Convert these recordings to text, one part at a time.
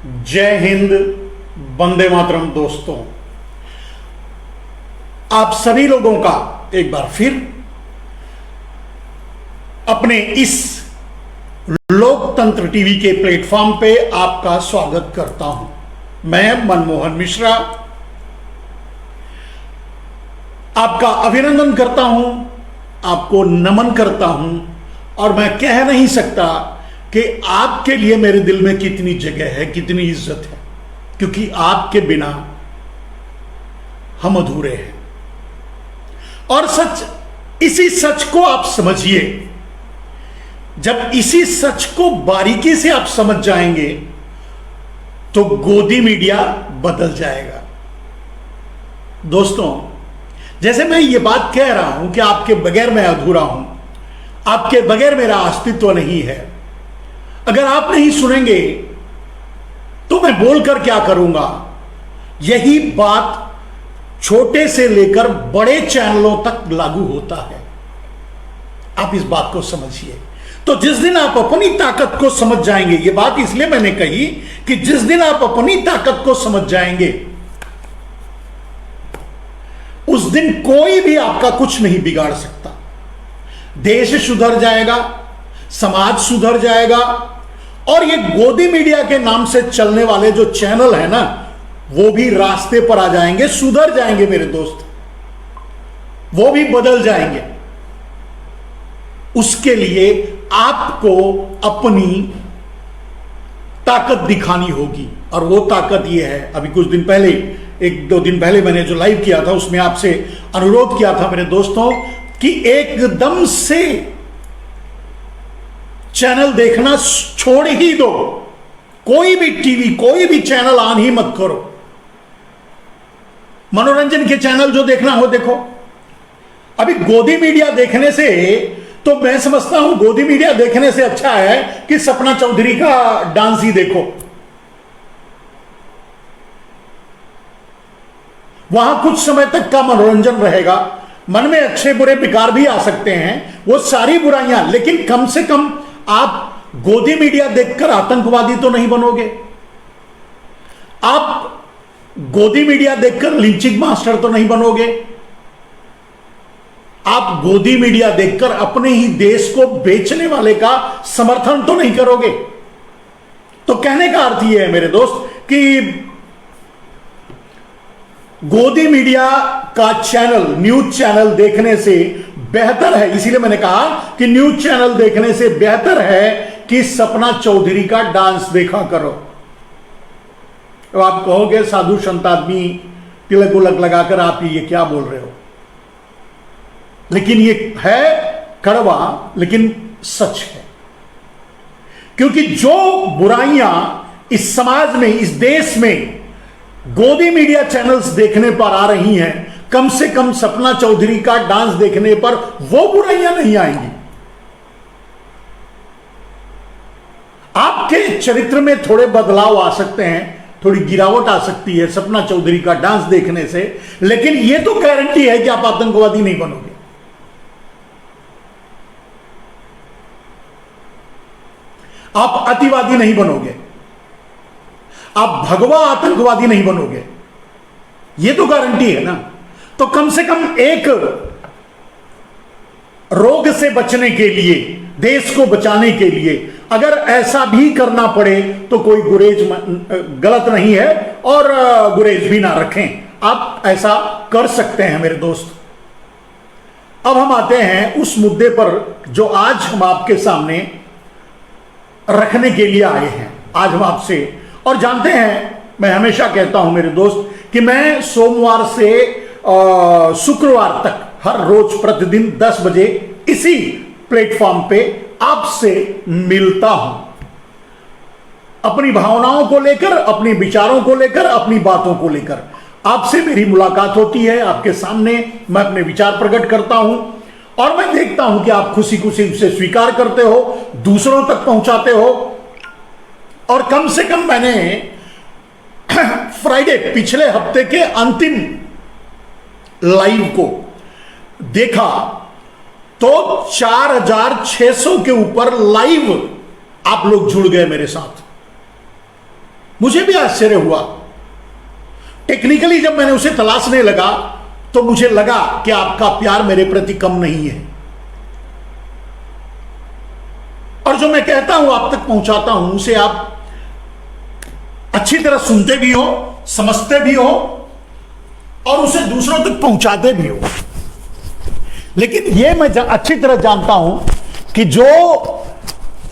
जय हिंद, वंदे मातरम। दोस्तों, आप सभी लोगों का एक बार फिर अपने इस लोकतंत्र टीवी के प्लेटफॉर्म पे आपका स्वागत करता हूं। मैं मनमोहन मिश्रा आपका अभिनंदन करता हूं, आपको नमन करता हूं और मैं कह नहीं सकता कि आपके लिए मेरे दिल में कितनी जगह है, कितनी इज्जत है, क्योंकि आपके बिना हम अधूरे हैं। और इसी सच को आप समझिए। जब इसी सच को बारीकी से आप समझ जाएंगे तो गोदी मीडिया बदल जाएगा। दोस्तों, जैसे मैं ये बात कह रहा हूं कि आपके बगैर मैं अधूरा हूं, आपके बगैर मेरा अस्तित्व नहीं है, अगर आप नहीं सुनेंगे तो मैं बोलकर क्या करूंगा। यही बात छोटे से लेकर बड़े चैनलों तक लागू होता है। आप इस बात को समझिए। तो जिस दिन आप अपनी ताकत को समझ जाएंगे, ये बात इसलिए मैंने कही कि जिस दिन आप अपनी ताकत को समझ जाएंगे उस दिन कोई भी आपका कुछ नहीं बिगाड़ सकता। देश सुधर जाएगा, समाज सुधर जाएगा और ये गोदी मीडिया के नाम से चलने वाले जो चैनल है ना, वो भी रास्ते पर आ जाएंगे, सुधर जाएंगे मेरे दोस्त, वो भी बदल जाएंगे। उसके लिए आपको अपनी ताकत दिखानी होगी और वो ताकत ये है। अभी कुछ दिन पहले, एक दो दिन पहले मैंने जो लाइव किया था उसमें आपसे अनुरोध किया था मेरे दोस्तों कि एकदम से चैनल देखना छोड़ ही दो। कोई भी टीवी, कोई भी चैनल ऑन ही मत करो। मनोरंजन के चैनल जो देखना हो देखो। अभी गोदी मीडिया देखने से तो मैं समझता हूं गोदी मीडिया देखने से अच्छा है कि सपना चौधरी का डांस ही देखो। वहां कुछ समय तक का मनोरंजन रहेगा, मन में अच्छे बुरे विकार भी आ सकते हैं, वो सारी बुराइयां, लेकिन कम से कम आप गोदी मीडिया देखकर आतंकवादी तो नहीं बनोगे। आप गोदी मीडिया देखकर लिंचिंग मास्टर तो नहीं बनोगे। आप गोदी मीडिया देखकर अपने ही देश को बेचने वाले का समर्थन तो नहीं करोगे। तो कहने का अर्थ यह है मेरे दोस्त कि गोदी मीडिया का चैनल, न्यूज चैनल देखने से बेहतर है, इसीलिए मैंने कहा कि न्यूज चैनल देखने से बेहतर है कि सपना चौधरी का डांस देखा करो। तो आप कहोगे साधु संत आदमी तिलक उलक लगाकर आप ये क्या बोल रहे हो, लेकिन ये है कड़वा लेकिन सच है। क्योंकि जो बुराइयां इस समाज में, इस देश में गोदी मीडिया चैनल्स देखने पर आ रही हैं, कम से कम सपना चौधरी का डांस देखने पर वो बुराइयां नहीं आएंगी। आपके चरित्र में थोड़े बदलाव आ सकते हैं, थोड़ी गिरावट आ सकती है सपना चौधरी का डांस देखने से, लेकिन यह तो गारंटी है कि आप आतंकवादी नहीं बनोगे। आप अतिवादी नहीं बनोगे, आप भगवा आतंकवादी नहीं बनोगे, यह तो गारंटी है ना। तो कम से कम एक रोग से बचने के लिए, देश को बचाने के लिए अगर ऐसा भी करना पड़े तो कोई गुरेज गलत नहीं है और गुरेज भी ना रखें। आप ऐसा कर सकते हैं मेरे दोस्त। अब हम आते हैं उस मुद्दे पर जो आज हम आपके सामने रखने के लिए आए हैं। आज हम आपसे, और जानते हैं मैं हमेशा कहता हूं मेरे दोस्त कि मैं सोमवार से शुक्रवार तक हर रोज प्रतिदिन 10 बजे इसी प्लेटफॉर्म पे आपसे मिलता हूं। अपनी भावनाओं को लेकर, अपने विचारों को लेकर, अपनी बातों को लेकर आपसे मेरी मुलाकात होती है। आपके सामने मैं अपने विचार प्रकट करता हूं और मैं देखता हूं कि आप खुशी खुशी उसे स्वीकार करते हो, दूसरों तक पहुंचाते हो। और कम से कम मैंने फ्राइडे, पिछले हफ्ते के अंतिम लाइव को देखा तो 4600 के ऊपर लाइव आप लोग जुड़ गए मेरे साथ। मुझे भी आश्चर्य हुआ। टेक्निकली जब मैंने उसे तलाशने लगा तो मुझे लगा कि आपका प्यार मेरे प्रति कम नहीं है, और जो मैं कहता हूं आप तक पहुंचाता हूं उसे आप अच्छी तरह सुनते भी हो, समझते भी हो और उसे दूसरों तक पहुंचाते भी हो। लेकिन यह मैं अच्छी तरह जानता हूं कि जो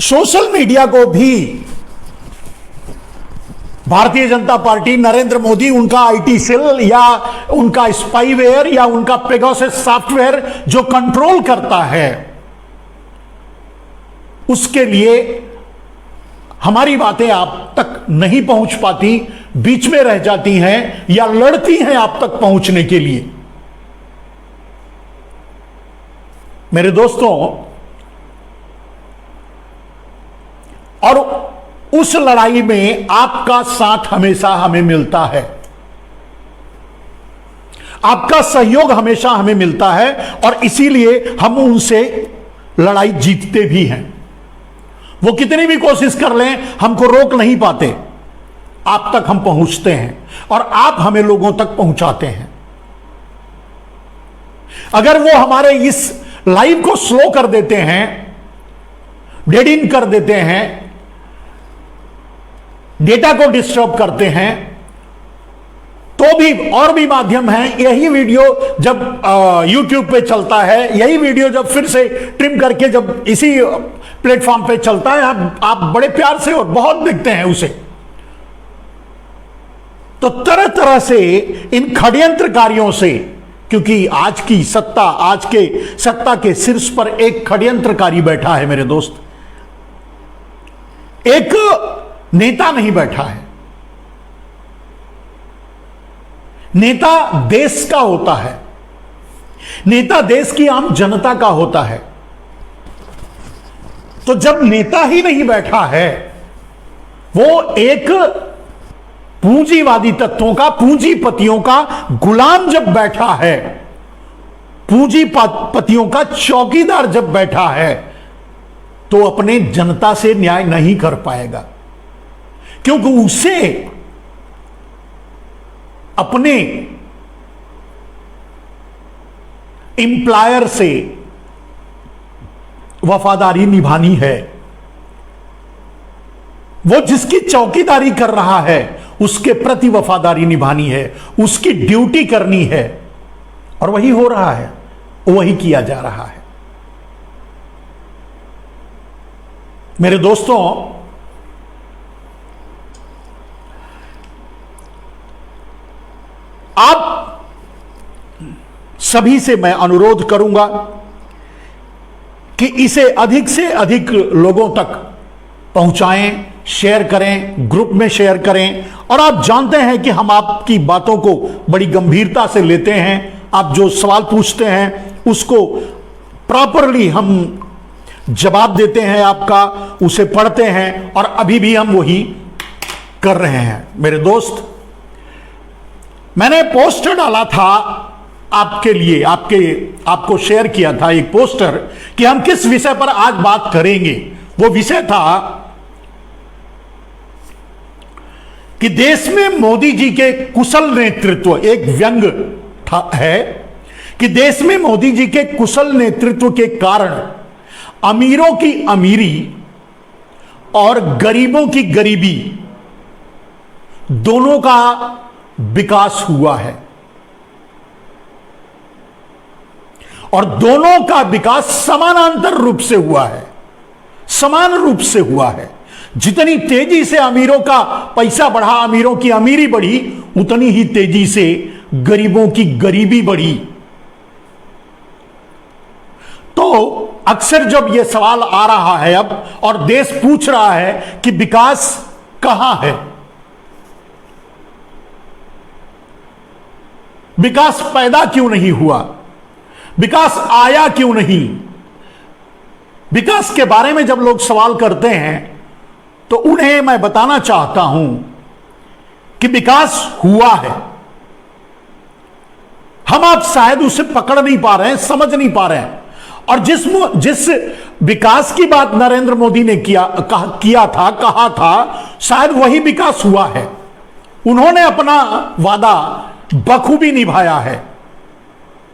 सोशल मीडिया को भी भारतीय जनता पार्टी, नरेंद्र मोदी, उनका आईटी सेल या उनका स्पाईवेयर या उनका पेगासस सॉफ्टवेयर जो कंट्रोल करता है, उसके लिए हमारी बातें आप तक नहीं पहुंच पाती, बीच में रह जाती हैं या लड़ती हैं आप तक पहुंचने के लिए। मेरे दोस्तों, और उस लड़ाई में आपका साथ हमेशा हमें मिलता है, आपका सहयोग हमेशा हमें मिलता है, और इसीलिए हम उनसे लड़ाई जीतते भी हैं। वो कितनी भी कोशिश कर लें, हमको रोक नहीं पाते। आप तक हम पहुंचते हैं और आप हमें लोगों तक पहुंचाते हैं। अगर वो हमारे इस लाइव को स्लो कर देते हैं, डेड इन कर देते हैं, डेटा को डिस्टर्ब करते हैं, तो भी और भी माध्यम हैं। यही वीडियो जब YouTube पे चलता है, यही वीडियो जब फिर से ट्रिम करके जब इसी प्लेटफॉर्म पे चलता है, आप बड़े प्यार से और बहुत देखते हैं उसे। तो तरह तरह से इन षड्यंत्रकारियों से, क्योंकि आज की सत्ता, आज के सत्ता के शीर्ष पर एक षड्यंत्रकारी बैठा है मेरे दोस्त, एक नेता नहीं बैठा है। नेता देश का होता है, नेता देश की आम जनता का होता है। तो जब नेता ही नहीं बैठा है, वो एक पूंजीवादी तत्वों का, पूंजीपतियों का गुलाम जब बैठा है, पूंजीपतियों का चौकीदार जब बैठा है, तो अपने जनता से न्याय नहीं कर पाएगा, क्योंकि उसे अपने एम्प्लॉयर से वफादारी निभानी है। वो जिसकी चौकीदारी कर रहा है उसके प्रति वफादारी निभानी है, उसकी ड्यूटी करनी है, और वही हो रहा है, वही किया जा रहा है। मेरे दोस्तों, आप सभी से मैं अनुरोध करूंगा कि इसे अधिक से अधिक लोगों तक पहुंचाएं, शेयर करें, ग्रुप में शेयर करें। और आप जानते हैं कि हम आपकी बातों को बड़ी गंभीरता से लेते हैं। आप जो सवाल पूछते हैं उसको प्रॉपरली हम जवाब देते हैं, आपका उसे पढ़ते हैं, और अभी भी हम वही कर रहे हैं। मेरे दोस्त, मैंने पोस्टर डाला था आपके लिए, आपको शेयर किया था एक पोस्टर कि हम किस विषय पर आज बात करेंगे। वो विषय था कि देश में मोदी जी के कुशल नेतृत्व, एक व्यंग है कि देश में मोदी जी के कुशल नेतृत्व के कारण अमीरों की अमीरी और गरीबों की गरीबी दोनों का विकास हुआ है, और दोनों का विकास समानांतर रूप से हुआ है, समान रूप से हुआ है। जितनी तेजी से अमीरों का पैसा बढ़ा, अमीरों की अमीरी बढ़ी, उतनी ही तेजी से गरीबों की गरीबी बढ़ी। तो अक्सर जब यह सवाल आ रहा है अब, और देश पूछ रहा है कि विकास कहां है, विकास पैदा क्यों नहीं हुआ, विकास आया क्यों नहीं, विकास के बारे में जब लोग सवाल करते हैं तो उन्हें मैं बताना चाहता हूं कि विकास हुआ है। हम आप शायद उसे पकड़ नहीं पा रहे हैं, समझ नहीं पा रहे हैं, और जिस विकास की बात नरेंद्र मोदी ने कहा था, शायद वही विकास हुआ है। उन्होंने अपना वादा बखूबी निभाया है।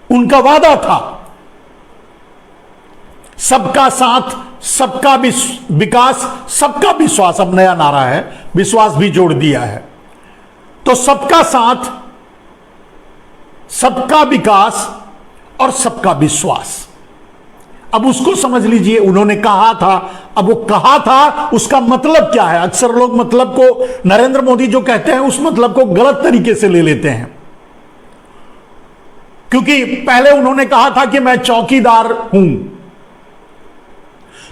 उनका वादा था सबका साथ, सबका विकास, सबका विश्वास। अब नया नारा है, विश्वास भी जोड़ दिया है। तो सबका साथ, सबका विकास और सबका विश्वास। अब उसको समझ लीजिए, उन्होंने कहा था। अब वो कहा था, उसका मतलब क्या है? अक्सर लोग मतलब को, नरेंद्र मोदी जो कहते हैं उस मतलब को गलत तरीके से ले लेते हैं। क्योंकि पहले उन्होंने कहा था कि मैं चौकीदार हूं,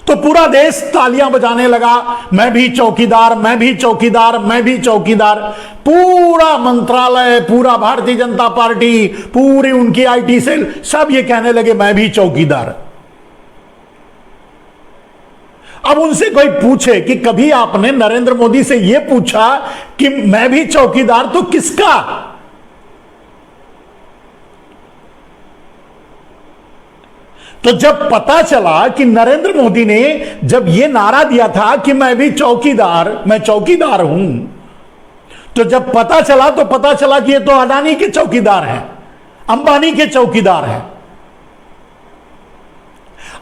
तो पूरा देश तालियां बजाने लगा, मैं भी चौकीदार, मैं भी चौकीदार, मैं भी चौकीदार। पूरा मंत्रालय, पूरा भारतीय जनता पार्टी, पूरी उनकी आईटी सेल, सब ये कहने लगे मैं भी चौकीदार। अब उनसे कोई पूछे कि कभी आपने नरेंद्र मोदी से यह पूछा कि मैं भी चौकीदार, तो किसका? तो जब पता चला कि नरेंद्र मोदी ने जब यह नारा दिया था कि मैं भी चौकीदार, मैं चौकीदार हूं, तो जब पता चला कि ये तो अडानी के चौकीदार हैं, अंबानी के चौकीदार हैं।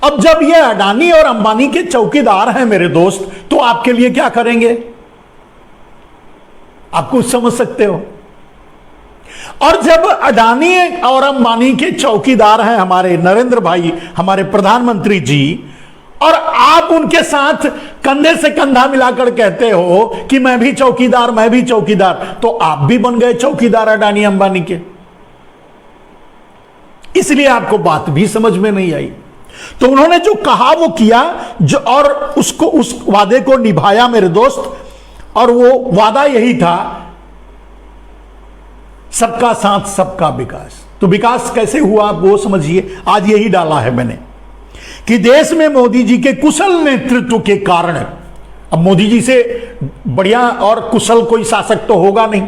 अब जब ये अडानी और अंबानी के चौकीदार हैं मेरे दोस्त, तो आपके लिए क्या करेंगे? आप कुछ समझ सकते हो? और जब अडानी और अंबानी के चौकीदार हैं हमारे नरेंद्र भाई, हमारे प्रधानमंत्री जी, और आप उनके साथ कंधे से कंधा मिलाकर कहते हो कि मैं भी चौकीदार, मैं भी चौकीदार, तो आप भी बन गए चौकीदार अडानी अंबानी के। इसलिए आपको बात भी समझ में नहीं आई। तो उन्होंने जो कहा वो किया, जो और उसको, उस वादे को निभाया मेरे दोस्त। और वो वादा यही था, सबका साथ, सबका विकास। तो विकास कैसे हुआ वो समझिए। आज यही डाला है मैंने कि देश में मोदी जी के कुशल नेतृत्व के कारण, अब मोदी जी से बढ़िया और कुशल कोई शासक तो होगा नहीं,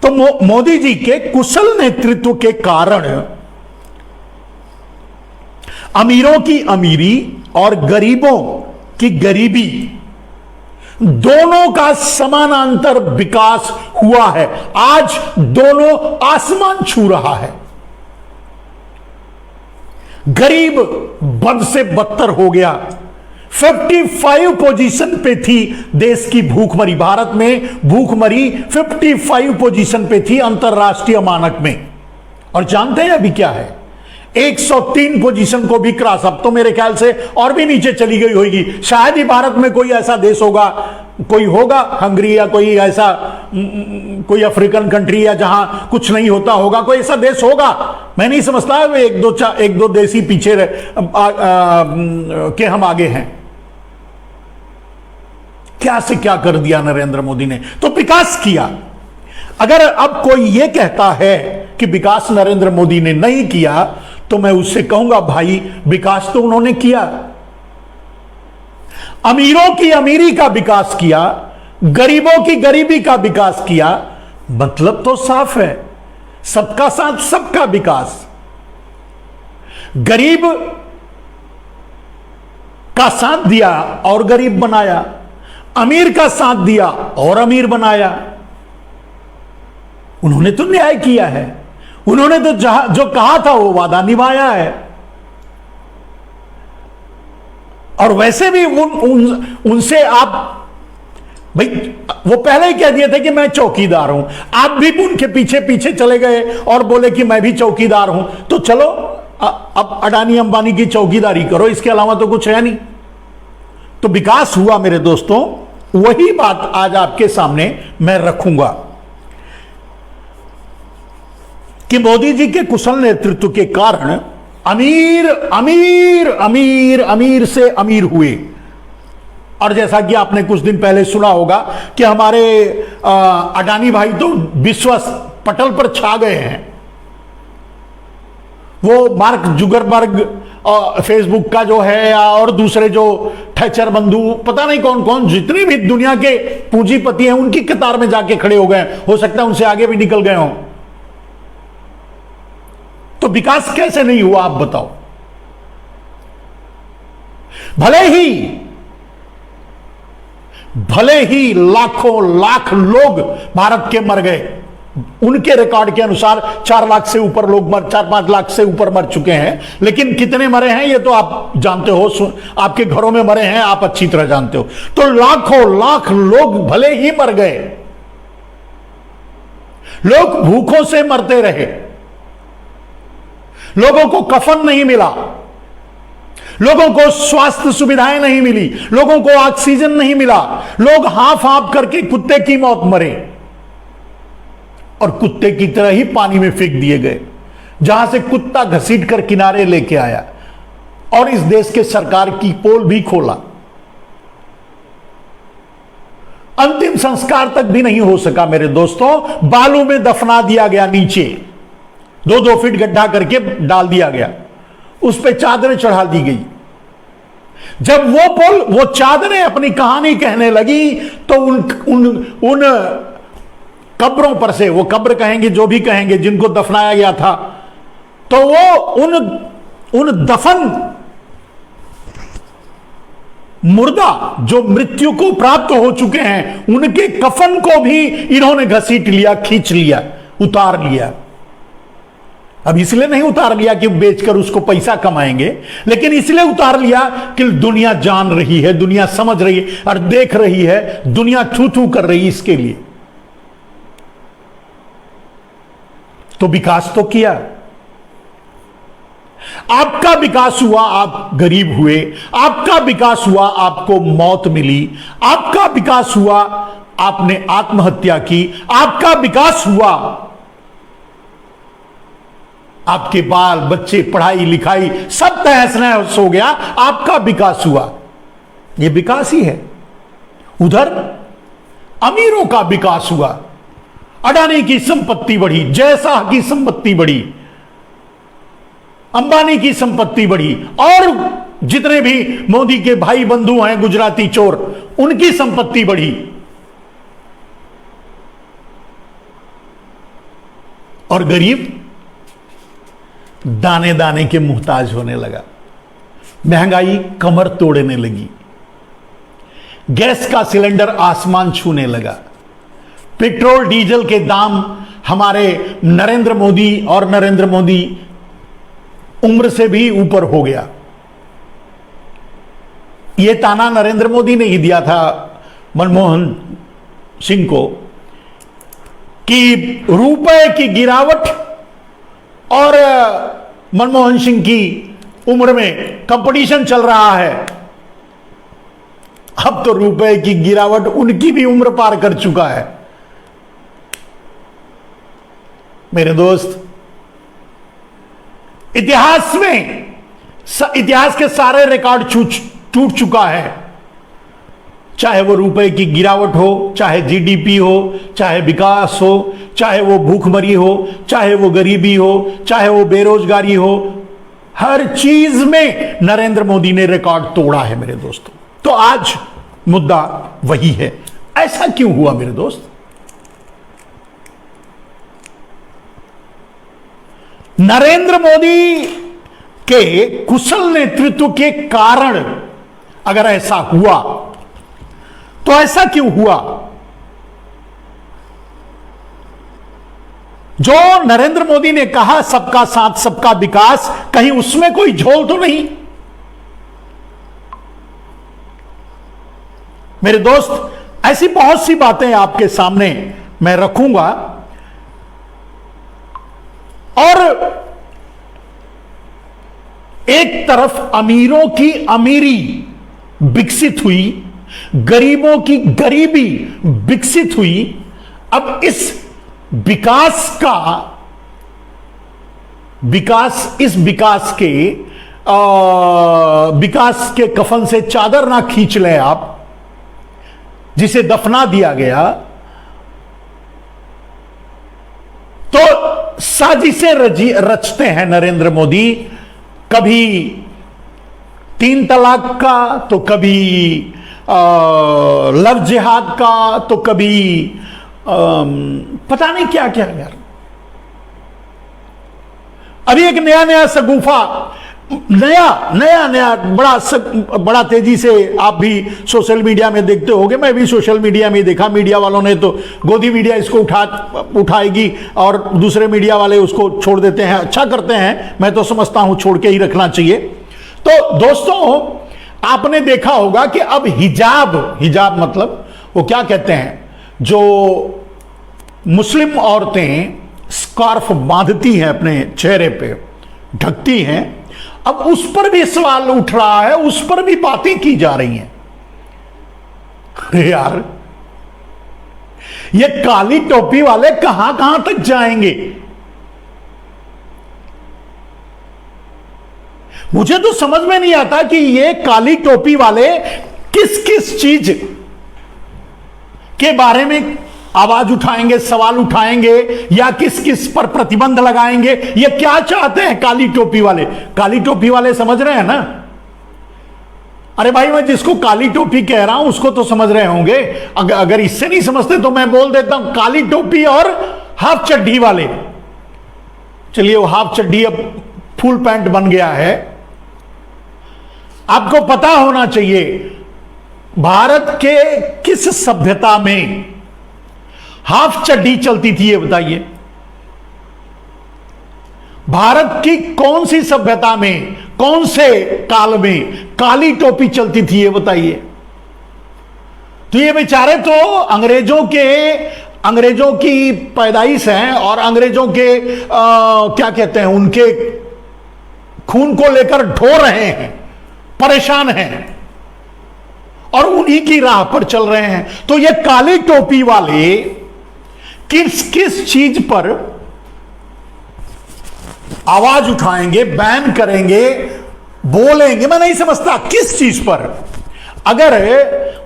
तो मोदी जी के कुशल नेतृत्व के कारण अमीरों की अमीरी और गरीबों की गरीबी, दोनों का समानांतर विकास हुआ है। आज दोनों आसमान छू रहा है। गरीब बद से बदतर हो गया। 55 पोजीशन पे थी देश की भूखमरी, भारत में भूखमरी 55 पोजीशन पे थी अंतरराष्ट्रीय मानक में। और जानते हैं अभी क्या है? 103 पोजीशन को भी क्रॉस, अब तो मेरे ख्याल से और भी नीचे चली गई होगी। शायद ही भारत में कोई ऐसा देश होगा, कोई होगा हंगरी या कोई ऐसा कोई अफ्रीकन कंट्री या जहां कुछ नहीं होता होगा, कोई ऐसा देश होगा, मैं नहीं समझता। एक दो देश ही पीछे के हम आगे हैं। क्या से क्या कर दिया नरेंद्र मोदी ने, तो विकास किया। अगर अब कोई यह कहता है कि विकास नरेंद्र मोदी ने नहीं किया, तो मैं उससे कहूंगा भाई विकास तो उन्होंने किया। अमीरों की अमीरी का विकास किया, गरीबों की गरीबी का विकास किया। मतलब तो साफ है, सबका साथ सबका विकास। गरीब का साथ दिया और गरीब बनाया, अमीर का साथ दिया और अमीर बनाया। उन्होंने तो न्याय किया है। उन्होंने तो जो कहा था वो वादा निभाया है। और वैसे भी उनसे आप भाई, वो पहले ही कह दिए थे कि मैं चौकीदार हूं। आप भी उनके पीछे पीछे चले गए और बोले कि मैं भी चौकीदार हूं। तो चलो अब अडानी अंबानी की चौकीदारी करो, इसके अलावा तो कुछ है नहीं। तो विकास हुआ मेरे दोस्तों, वही बात आज आपके सामने मैं रखूंगा कि मोदी जी के कुशल नेतृत्व के कारण अमीर अमीर अमीर अमीर से अमीर हुए। और जैसा कि आपने कुछ दिन पहले सुना होगा कि हमारे अडानी भाई तो विश्व पटल पर छा गए हैं। वो मार्क जुगरबर्ग फेसबुक का जो है और दूसरे जो ठचर बंधु, पता नहीं कौन कौन, जितने भी दुनिया के पूंजीपति हैं उनकी कतार में जाके खड़े हो गए। हो सकता है उनसे आगे भी निकल गए हों। तो विकास कैसे नहीं हुआ आप बताओ? भले ही लाखों लाख लोग भारत के मर गए, उनके रिकॉर्ड के अनुसार 4 लाख से ऊपर लोग 4-5 लाख से ऊपर मर चुके हैं, लेकिन कितने मरे हैं ये तो आप जानते हो, आपके घरों में मरे हैं, आप अच्छी तरह जानते हो। तो लाखों लाख लोग भले ही मर गए, लोग भूखों से मरते रहे, लोगों को कफन नहीं मिला, लोगों को स्वास्थ्य सुविधाएं नहीं मिली, लोगों को ऑक्सीजन नहीं मिला, लोग हाफ हाफ करके कुत्ते की मौत मरे और कुत्ते की तरह ही पानी में फेंक दिए गए, जहां से कुत्ता घसीट कर किनारे लेके आया और इस देश के सरकार की पोल भी खोला। अंतिम संस्कार तक भी नहीं हो सका मेरे दोस्तों, बालू में दफना दिया गया, नीचे 2-2 फीट गड्ढा करके डाल दिया गया, उस पे चादरें चढ़ा दी गई। जब वो चादरें अपनी कहानी कहने लगी तो उन कब्रों पर से, वो कब्र कहेंगे जो भी कहेंगे, जिनको दफनाया गया था, तो वो उन दफन मुर्दा जो मृत्यु को प्राप्त हो चुके हैं, उनके कफन को भी इन्होंने घसीट लिया, खींच लिया, उतार लिया। अब इसलिए नहीं उतार लिया कि बेचकर उसको पैसा कमाएंगे, लेकिन इसलिए उतार लिया कि दुनिया जान रही है, दुनिया समझ रही है और देख रही है, दुनिया थू थू कर रही है इसके लिए। तो विकास तो किया, आपका विकास हुआ, आप गरीब हुए, आपका विकास हुआ, आपको मौत मिली, आपका विकास हुआ, आपने आत्महत्या की, आपका विकास हुआ, आपके बाल बच्चे पढ़ाई लिखाई सब तहस नहस हो गया, आपका विकास हुआ। यह विकास ही है। उधर अमीरों का विकास हुआ, अडानी की संपत्ति बढ़ी, जयशाह की संपत्ति बढ़ी, अंबानी की संपत्ति बढ़ी, और जितने भी मोदी के भाई बंधु हैं गुजराती चोर, उनकी संपत्ति बढ़ी। और गरीब दाने दाने के मुहताज होने लगा, महंगाई कमर तोड़ने लगी, गैस का सिलेंडर आसमान छूने लगा, पेट्रोल डीजल के दाम हमारे नरेंद्र मोदी उम्र से भी ऊपर हो गया। यह ताना नरेंद्र मोदी ने ही दिया था मनमोहन सिंह को कि रुपए की गिरावट और मनमोहन सिंह की उम्र में कंपटीशन चल रहा है। अब तो रुपए की गिरावट उनकी भी उम्र पार कर चुका है। मेरे दोस्त, इतिहास के सारे रिकॉर्ड टूट चुका है, चाहे वो रुपए की गिरावट हो, चाहे जीडीपी हो, चाहे विकास हो, चाहे वो भूखमरी हो, चाहे वो गरीबी हो, चाहे वो बेरोजगारी हो, हर चीज में नरेंद्र मोदी ने रिकॉर्ड तोड़ा है मेरे दोस्तों। तो आज मुद्दा वही है। ऐसा क्यों हुआ मेरे दोस्त? नरेंद्र मोदी के कुशल नेतृत्व के कारण अगर ऐसा हुआ तो ऐसा क्यों हुआ? जो नरेंद्र मोदी ने कहा सबका साथ सबका विकास, कहीं उसमें कोई झोल तो नहीं? मेरे दोस्त, ऐसी बहुत सी बातें आपके सामने मैं रखूंगा और एक तरफ अमीरों की अमीरी विकसित हुई, गरीबों की गरीबी विकसित हुई। अब इस विकास के कफन से चादर ना खींच लें आप, जिसे दफना दिया गया, तो साजिशें रचते हैं नरेंद्र मोदी। कभी 3 तलाक का, तो कभी लव जिहाद का, तो कभी पता नहीं क्या क्या यार। अभी एक नया सगुफा नया नया नया बड़ा तेजी से आप भी सोशल मीडिया में देखते होंगे, मैं भी सोशल मीडिया में देखा। मीडिया वालों ने तो गोदी मीडिया इसको उठाएगी और दूसरे मीडिया वाले उसको छोड़ देते हैं। अच्छा करते हैं, मैं तो समझता हूं छोड़ के ही रखना चाहिए। तो दोस्तों, आपने देखा होगा कि अब हिजाब मतलब वो क्या कहते हैं, जो मुस्लिम औरतें स्कार्फ बांधती हैं अपने चेहरे पे, ढकती हैं, अब उस पर भी सवाल उठ रहा है, उस पर भी बातें की जा रही हैं। अरे यार, ये काली टोपी वाले कहां कहां तक जाएंगे? मुझे तो समझ में नहीं आता कि ये काली टोपी वाले किस किस चीज के बारे में आवाज उठाएंगे, सवाल उठाएंगे, या किस किस पर प्रतिबंध लगाएंगे। ये क्या चाहते हैं काली टोपी वाले? काली टोपी वाले समझ रहे हैं ना? अरे भाई, मैं जिसको काली टोपी कह रहा हूं उसको तो समझ रहे होंगे। अगर इससे नहीं समझते तो मैं बोल देता हूं काली टोपी और हाफ चड्डी वाले। चलिए, वो हाफ चड्डी अब फुल पैंट बन गया है। आपको पता होना चाहिए भारत के किस सभ्यता में हाफ चड्डी चलती थी, ये बताइए। भारत की कौन सी सभ्यता में, कौन से काल में काली टोपी चलती थी, ये बताइए। तो ये बेचारे तो अंग्रेजों की पैदाइश हैं और अंग्रेजों के क्या कहते हैं, उनके खून को लेकर ढो रहे हैं, परेशान हैं और उन्हीं की राह पर चल रहे हैं। तो ये काली टोपी वाले किस किस चीज पर आवाज उठाएंगे, बैन करेंगे, बोलेंगे, मैं नहीं समझता किस चीज पर। अगर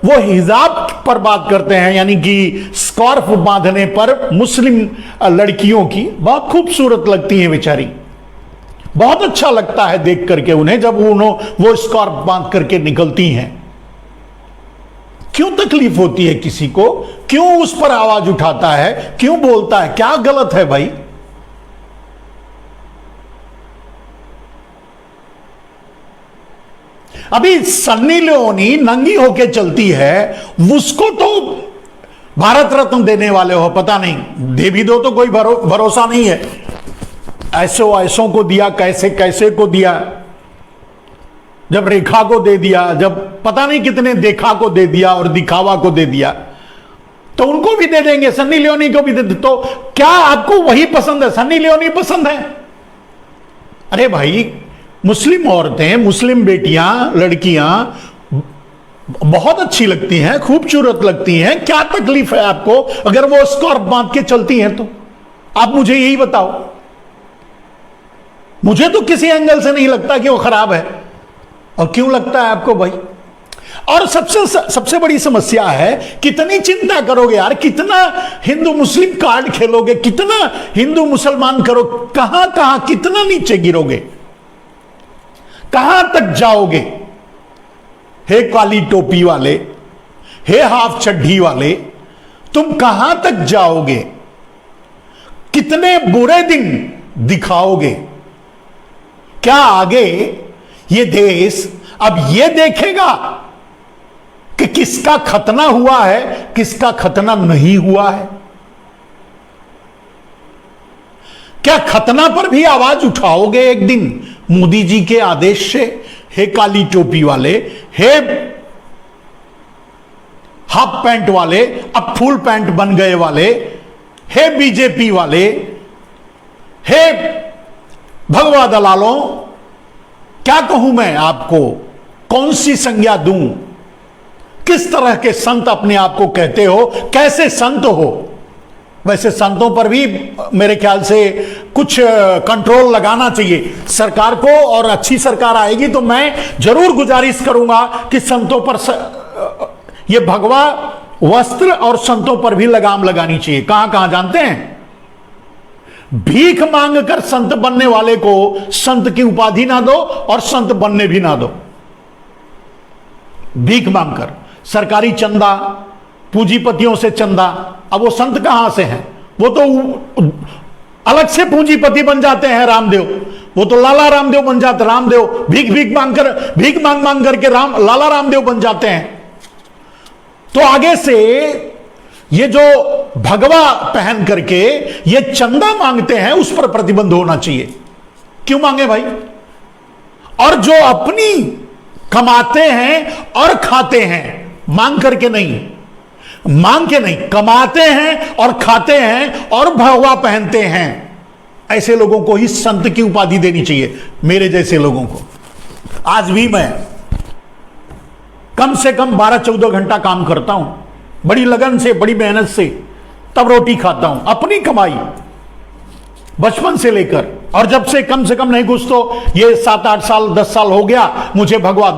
वो हिजाब पर बात करते हैं, यानी कि स्कार्फ बांधने पर, मुस्लिम लड़कियों की बहुत खूबसूरत लगती हैं बेचारी, बहुत अच्छा लगता है देख करके उन्हें जब वो स्कार्फ बांध करके निकलती हैं। क्यों तकलीफ होती है किसी को? क्यों उस पर आवाज उठाता है? क्यों बोलता है? क्या गलत है भाई? अभी सन्नी लियोनी नंगी होके चलती है, उसको तो भारत रत्न देने वाले हो, पता नहीं दे भी दो तो कोई भरोसा नहीं है। ऐसों को दिया, कैसे कैसे को दिया, जब रेखा को दे दिया, जब पता नहीं कितने देखा को दे दिया और दिखावा को दे दिया, तो उनको भी दे देंगे, सन्नी लियोनी को भी दे दे। तो क्या आपको वही पसंद है? सन्नी लियोनी पसंद है? अरे भाई, मुस्लिम औरतें, मुस्लिम बेटियां, लड़कियां बहुत अच्छी लगती हैं, खूबसूरत लगती हैं। क्या तकलीफ है आपको अगर वो स्कार्फ बांध के चलती हैं? तो आप मुझे यही बताओ। मुझे तो किसी एंगल से नहीं लगता कि वो खराब है। और क्यों लगता है आपको भाई? और सबसे बड़ी समस्या है, कितनी चिंता करोगे यार, कितना हिंदू मुस्लिम कार्ड खेलोगे, कितना हिंदू मुसलमान करो, कहां कहां कितना नीचे गिरोगे, कहां तक जाओगे? हे काली टोपी वाले, हे हाफ चड्ढी वाले, तुम कहां तक जाओगे? कितने बुरे दिन दिखाओगे? क्या आगे ये देश अब ये देखेगा कि किसका खतना हुआ है, किसका खतना नहीं हुआ है? क्या खतना पर भी आवाज उठाओगे एक दिन मोदी जी के आदेश से? हे काली टोपी वाले, हे हाफ पैंट वाले, अब फुल पैंट बन गए वाले, हे बीजेपी वाले, हे भगवा दलालों, क्या कहूं मैं आपको? कौन सी संज्ञा दूं? किस तरह के संत अपने आप को कहते हो? कैसे संत हो? वैसे संतों पर भी मेरे ख्याल से कुछ कंट्रोल लगाना चाहिए सरकार को, और अच्छी सरकार आएगी तो मैं जरूर गुजारिश करूंगा कि संतों पर ये भगवा वस्त्र और संतों पर भी लगाम लगानी चाहिए। कहां कहां जानते हैं? भीख मांग कर संत बनने वाले को संत की उपाधि ना दो और संत बनने भी ना दो। भीख मांगकर, सरकारी चंदा, पूंजीपतियों से चंदा, अब वो संत कहां से हैं? वो तो अलग से पूंजीपति बन जाते हैं रामदेव। वो तो लाला रामदेव बन जाते, रामदेव भीख भीख मांग करके लाला रामदेव बन जाते हैं। तो आगे से ये जो भगवा पहन करके ये चंदा मांगते हैं उस पर प्रतिबंध होना चाहिए। क्यों मांगे भाई? और जो अपनी कमाते हैं और खाते हैं, मांग करके नहीं, मांग के नहीं, कमाते हैं और खाते हैं और भगवा पहनते हैं, ऐसे लोगों को ही संत की उपाधि देनी चाहिए, मेरे जैसे लोगों को। आज भी मैं कम से कम 12-14 घंटा काम करता हूं, बड़ी लगन से, बड़ी मेहनत से, तब रोटी खाता हूं, अपनी कमाई बचपन से लेकर। और जब से कम नहीं कुछ तो ये 7-8 साल 10 साल हो गया मुझे भगवा,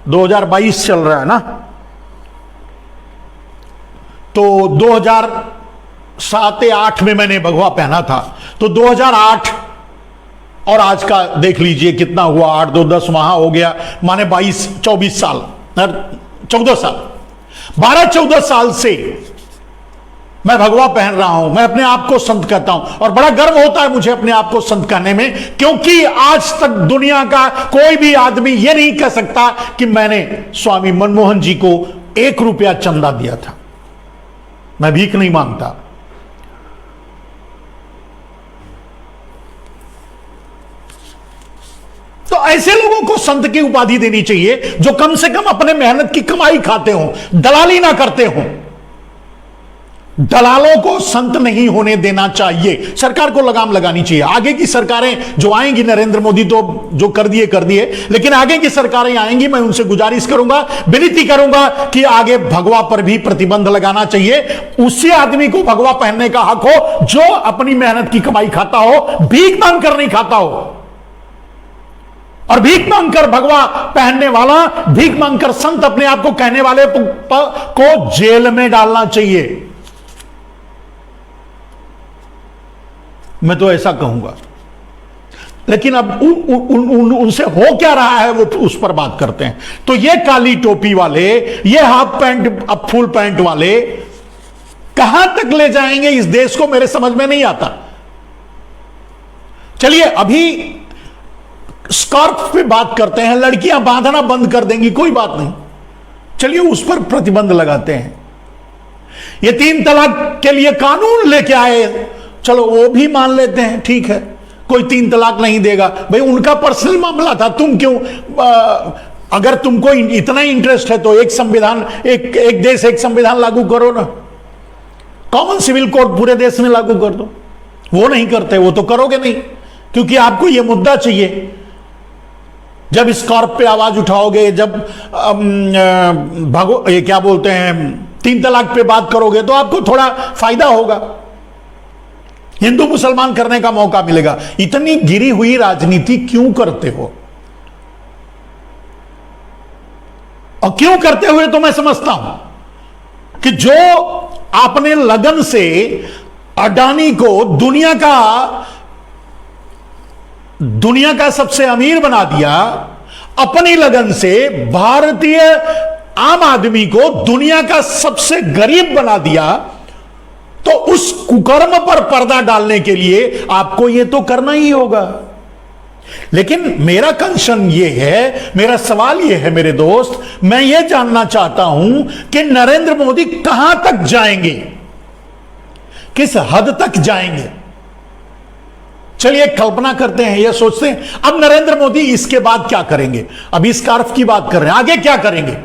2022 चल रहा है ना, तो 2007-8 में मैंने भगवा पहना था। तो 2008 और आज का देख लीजिए कितना हुआ, 8 2 10 वहां हो गया, माने 22-24 साल, 14 साल, 12-14 साल से मैं भगवा पहन रहा हूं। मैं अपने आप को संत कहता हूं और बड़ा गर्व होता है मुझे अपने आप को संत कहने में, क्योंकि आज तक दुनिया का कोई भी आदमी यह नहीं कह सकता कि मैंने स्वामी मनमोहन जी को 1 रुपया चंदा दिया था। मैं भीख नहीं मांगता। तो ऐसे लोगों को संत की उपाधि देनी चाहिए जो कम से कम अपने मेहनत की कमाई खाते हो, दलाली ना करते हो। दलालों को संत नहीं होने देना चाहिए। सरकार को लगाम लगानी चाहिए। आगे की सरकारें जो आएंगी, नरेंद्र मोदी तो जो कर दिए, लेकिन आगे की सरकारें आएंगी, मैं उनसे गुजारिश करूंगा, विनती करूंगा कि आगे भगवा पर भी प्रतिबंध लगाना चाहिए। उसी आदमी को भगवा पहनने का हक हो जो अपनी मेहनत की कमाई खाता हो, भीख मांग कर नहीं खाता हो। और भीख मांगकर भगवा पहनने वाला, भीख मांगकर संत अपने आप को कहने वाले को जेल में डालना चाहिए। मैं तो ऐसा कहूंगा। लेकिन अब उनसे हो क्या रहा है वो उस पर बात करते हैं। तो ये काली टोपी वाले, ये हाफ पैंट अब फुल पैंट वाले कहां तक ले जाएंगे इस देश को, मेरे समझ में नहीं आता। चलिए अभी स्कार्फ पे बात करते हैं। लड़कियां बांधना बंद कर देंगी, कोई बात नहीं, चलिए उस पर प्रतिबंध लगाते हैं। ये 3 तलाक के लिए कानून लेके आए, चलो वो भी मान लेते हैं, ठीक है, कोई 3 तलाक नहीं देगा। भाई उनका पर्सनल मामला था, तुम क्यों, अगर तुमको इतना इंटरेस्ट है तो एक संविधान, एक देश एक संविधान लागू करो ना, कॉमन सिविल कोड पूरे देश में लागू कर दो। वो नहीं करते, वो तो करोगे नहीं, क्योंकि आपको ये मुद्दा चाहिए। जब स्कॉर्प पे आवाज उठाओगे, जब ये क्या बोलते हैं 3 तलाक पे बात करोगे, तो आपको थोड़ा फायदा होगा, हिंदू मुसलमान करने का मौका मिलेगा। इतनी गिरी हुई राजनीति क्यों करते हो? और क्यों करते हुए तो मैं समझता हूं कि जो आपने लगन से अडानी को दुनिया का सबसे अमीर बना दिया, अपनी लगन से भारतीय आम आदमी को दुनिया का सबसे गरीब बना दिया, तो उस कुकर्म पर पर्दा डालने के लिए आपको यह तो करना ही होगा। लेकिन मेरा कंसर्न यह है, मेरा सवाल यह है मेरे दोस्त, मैं यह जानना चाहता हूं कि नरेंद्र मोदी कहां तक जाएंगे, किस हद तक जाएंगे। चलिए कल्पना करते हैं, यह सोचते हैं अब नरेंद्र मोदी इसके बाद क्या करेंगे। अभी स्कार्फ की बात कर रहे हैं, आगे क्या करेंगे।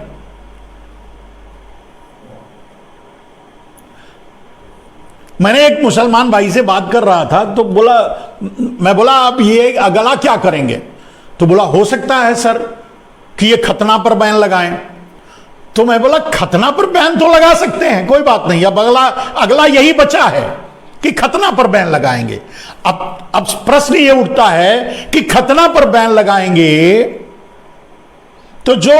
मैंने एक मुसलमान भाई से बात कर रहा था, तो मैं बोला अब ये अगला क्या करेंगे। तो बोला हो सकता है सर कि ये खतना पर बैन लगाएं। तो मैं बोला खतना पर बैन तो लगा सकते हैं, कोई बात नहीं, अब अगला यही बचा है कि खतना पर बैन लगाएंगे। अब प्रश्न ये उठता है कि खतना पर बैन लगाएंगे तो जो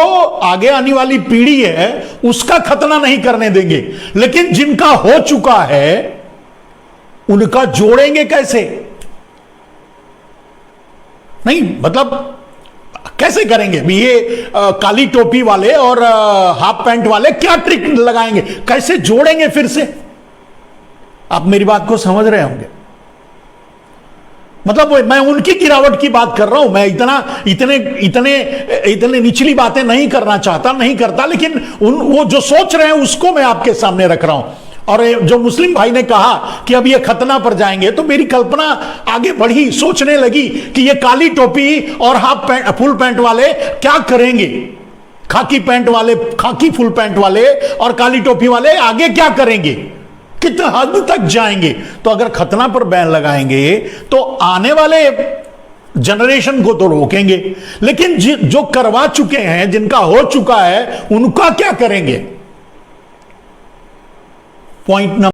आगे आने वाली पीढ़ी है उसका खतना नहीं करने देंगे, लेकिन जिनका हो चुका है उनका जोड़ेंगे कैसे? नहीं मतलब कैसे करेंगे ये काली टोपी वाले और हाफ पैंट वाले क्या ट्रिक लगाएंगे, कैसे जोड़ेंगे फिर से? आप मेरी बात को समझ रहे होंगे। मतलब मैं उनकी गिरावट की बात कर रहा हूं, मैं इतने निचली बातें नहीं करना चाहता, नहीं करता, लेकिन वो जो सोच रहे हैं उसको मैं आपके सामने रख रहा हूं। और जो मुस्लिम भाई ने कहा कि अब ये खतना पर जाएंगे, तो मेरी कल्पना आगे बढ़ी, सोचने लगी कि ये काली टोपी और हाफ पैंट फुल पैंट वाले क्या करेंगे, खाकी पैंट वाले, खाकी फुल पैंट वाले और काली टोपी वाले आगे क्या करेंगे, कितने हद तक जाएंगे। तो अगर खतना पर बैन लगाएंगे तो आने वाले जनरेशन को तो रोकेंगे, लेकिन जो करवा चुके हैं, जिनका हो चुका है, उनका क्या करेंगे। Point number